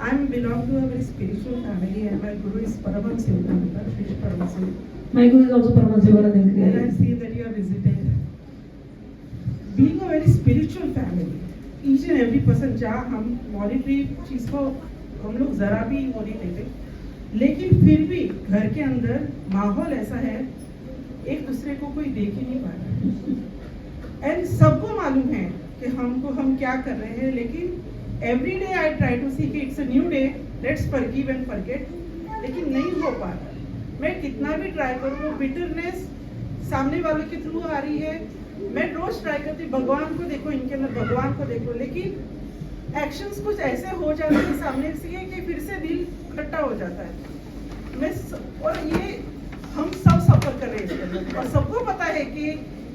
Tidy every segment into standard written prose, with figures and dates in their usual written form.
I'm belong to a very spiritual family, and my guru is Paramahansa Yogananda, Sri Paramahansa. My guru is also Paramahansa Yogananda. And I see that you are visited. Being a very spiritual family, each and every person, जहाँ हम monetary चीज को हम लोग जरा भी वो नहीं देते, लेकिन फिर भी घर के अंदर माहौल ऐसा है, एक दूसरे को कोई देख ही नहीं पा रहा। एंड सबको मालूम है कि हम क्या कर रहे हैं, लेकिन every day I try to see कि it's a new day, let's forgive and forget, लेकिन नहीं हो पा रहा। मैं कितना भी ट्राई करूँ, वो बिटरनेस सामने वालों के थ्रू आ रही है। मैं रोज ट्राई करती भगवान को देखो, इनके अंदर भगवान को देखो, लेकिन एक्शंस कुछ ऐसे हो जाते हैं सामने से कि फिर से दिल खट्टा हो जाता है। और ये हम सब सफर कर रहे हैं इसके अंदर, और सबको पता है कि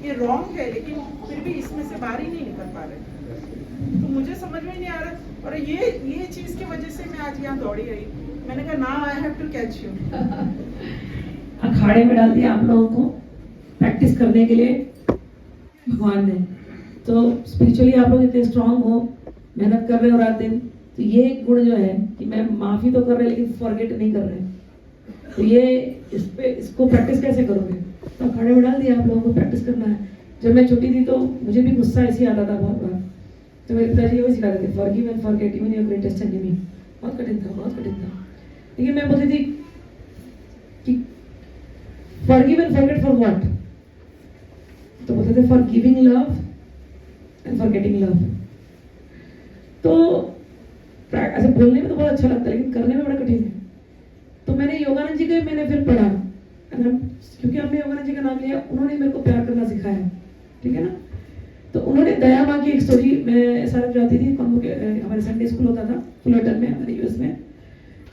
ये रॉन्ग है, लेकिन फिर भी इसमें से बाहर ही नहीं निकल पा रहे। तो मुझे समझ में नहीं आ रहा, और ये चीज की वजह से मैं आज यहाँ दौड़ी रही। मैंने कहा now I have to catch you. अखाड़े में डाल दिया आप लोगों को प्रैक्टिस करने के लिए भगवान ने। तो स्पिरिचुअली आप लोग इतने स्ट्रांग हो, मेहनत कर रहे हो रात दिन, तो ये गुण जो है कि मैं माफी तो कर रहे लेकिन फॉरगेट नहीं कर रहे, तो ये इसको प्रैक्टिस कैसे करोगे? तो अखाड़े में डाल दिया आप लोगों को प्रैक्टिस करना है। जब मैं छोटी थी तो मुझे भी गुस्सा ऐसे आता था बहुत बार, तो मेरे पिताजी ये सिखाते थे, forgive and forget even your greatest enemy. बहुत कठिन था, बहुत कठिन था, लेकिन मैं बोलती थी कि forgive and forget for what? तो बोलते थे for giving love and for getting love. तो ऐसे बोलने में तो बहुत अच्छा लगता है, लेकिन करने में बड़ा कठिन है। तो मैंने योगानंद जी के मैंने फिर पढ़ा, क्योंकि हमने योगानंद जी का नाम लिया, उन्होंने मेरे को प्यार करना सिखाया, ठीक है ना। तो उन्होंने दया माँ की एक स्टोरी, मैं SRF जाती थी, हमारे संडे स्कूल होता था फुलरटन में, हमारे US में।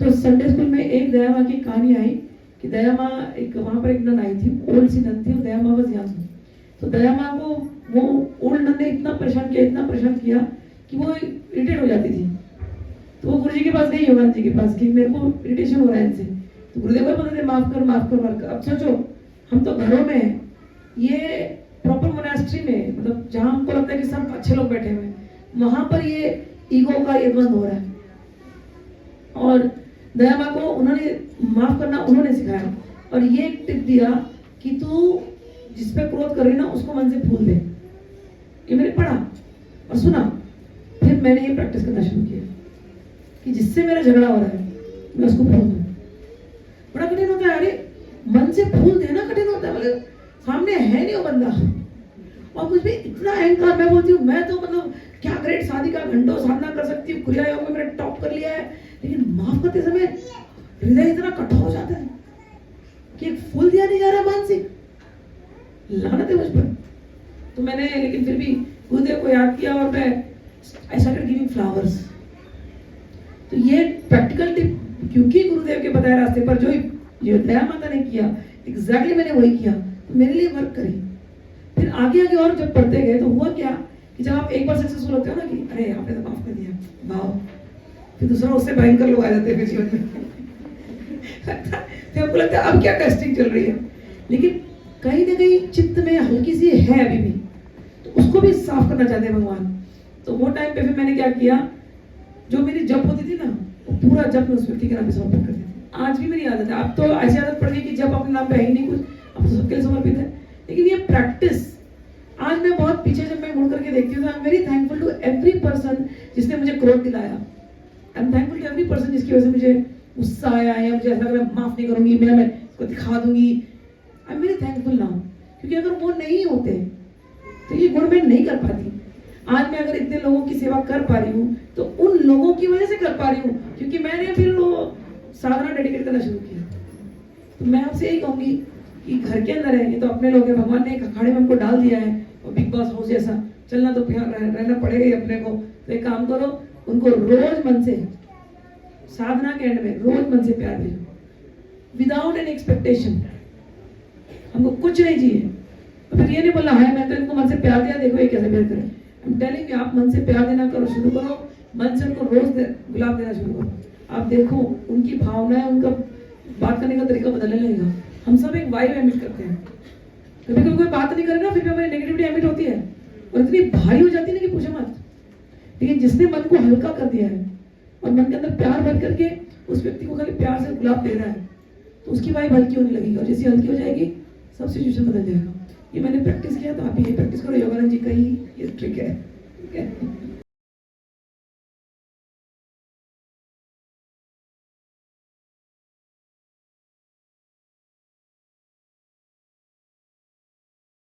तो संडे स्कूल में एक दया माँ की कहानी आई कि दया माँ एक वहाँ पर एक नन आई थी, ओल्ड सी नन थी, और दया माँ बस यहाँ थी। तो दया माँ को वो ओल्ड नन ने इतना परेशान किया कि वो इरिटेट हो जाती थी। तो वो गुरु जी के पास गई, योगानंद जी के पास, कि मेरे को इरिटेशन हो रहा है इनसे। तो गुरुदेव भाई बोलते थे माफ कर। अब सोचो, हम तो घरों में हैं, ये प्रॉपर मोनास्ट्री में, मतलब जहाँ हमको लगता है कि सब अच्छे लोग बैठे हुए हैं, वहां पर ये ईगो का ये द्वंद हो रहा है। और दया माँ को उन्होंने माफ करना उन्होंने सिखाया, और ये एक टिप दिया कि तू जिस पे क्रोध कर रही ना उसको मन से भूल दे। ये मैंने पढ़ा और सुना, फिर मैंने ये प्रैक्टिस करना शुरू किया कि जिससे मेरा झगड़ा हो रहा है मैं उसको भूल दूं। बड़ा कठिन होता है, अरे मन से भूल देना कठिन होता है, मतलब सामने है नहीं वो बंदा, और मुझ में इतना अहंकार, मैं बोलती हूँ मैं तो मतलब क्या ग्रेट साधिका, घंटों साधना कर सकती हूँ, क्रिया योग में मैंने टॉप कर लिया है, लेकिन माफ करते समय हृदय इतना कठोर हो जाता है कि एक फूल दिया नहीं जा रहा, मानसिक लानत है मुझ पर। तो मैंने लेकिन फिर भी गुरुदेव को याद किया, और मैं आई स्टार्टेड गिविंग फ्लावर्स। तो ये प्रैक्टिकल टिप, क्योंकि गुरुदेव के बताए रास्ते पर जो दया माता ने किया, एग्जैक्टली मैंने वही किया, तो मेरे लिए वर्क करी। फिर आगे और जब पढ़ते गए तो हुआ क्या कि जब आप एक बार सक्सेसफुल होते हो ना कि अरे आपने तो माफ कर दिया, वाह, फिर दूसरा उससे भयंकर लोग आ जाते हैं फिर जीवन में। फिर आपको लगता है अब क्या टेस्टिंग चल रही है, लेकिन कहीं ना कहीं चित्त में हल्की सी है अभी भी, तो उसको भी साफ करना चाहते हैं भगवान। तो वो टाइम पे फिर मैंने क्या किया, जो मेरी जप होती थी ना, वो पूरा जप मैं उस व्यक्ति के नाम पे समर्पित करती थी। आज भी मेरी आदत है, अब तो ऐसी आदत पड़ गई कि जब अपने नाम पे है ही नहीं कुछ, अब तो सबके लिए समर्पित है। लेकिन ये प्रैक्टिस, आज मैं बहुत पीछे जब मैं मुड़ करके देखती हूँ तो I am very thankful to every person जिसने मुझे क्रोध दिलाया। I am thankful to every person जिसकी वजह से मुझे गुस्सा आया, या मुझे ऐसा लगा मैं माफ नहीं करूंगी, मैं इसको दिखा दूंगी। आई एम वेरी थैंकफुल नाउ, क्योंकि अगर वो नहीं होते तो ये गुण मैं नहीं कर पाती। आज मैं अगर इतने लोगों की सेवा कर पा रही हूँ तो उन लोगों की वजह से कर पा रही हूँ, क्योंकि मैंने फिर वो साधना डेडिकेट करना शुरू किया। तो मैं आपसे यही कहूंगी कि घर के अंदर है, ये तो अपने लोग हैं, भगवान ने एक अखाड़े में हमको डाल दिया है, और बिग बॉस हाउस जैसा चलना तो रहना पड़ेगा ही अपने को। तो एक काम करो, उनको रोज मन से, साधना के एंड में रोज मन से प्यार भेजो, विदाउट एनी एक्सपेक्टेशन। हमको कुछ नहीं चाहिए, तो फिर ये नहीं बोलना है मैं तो इनको मन से प्यार दिया, देखो ये कैसे प्यार करें। आई एम टेलिंग यू, आप मन से प्यार देना करो, शुरू करो, मन से उनको रोज गुलाब देना शुरू करो। आप देखो उनकी भावनाएं, उनका बात करने का तरीका बदलने लगेगा। हम सब एक वाइब एमिट करते हैं, कभी कभी कोई बात नहीं करे ना, फिर भी हमें नेगेटिविटी एमिट होती है और इतनी भारी हो जाती है ना कि पूछो मत। लेकिन जिसने मन को हल्का कर दिया है, और मन के अंदर प्यार भर करके उस व्यक्ति को खाली प्यार से गुलाब दे रहा है, तो उसकी वाइब हल्की होने लगेगी, और जैसे हल्की हो जाएगी सब सिचुएशन बदल जाएगा। ये मैंने प्रैक्टिस किया, तो आप भी ये प्रैक्टिस करो। योगानंद जी का ही ये ट्रिक है, ठीक है।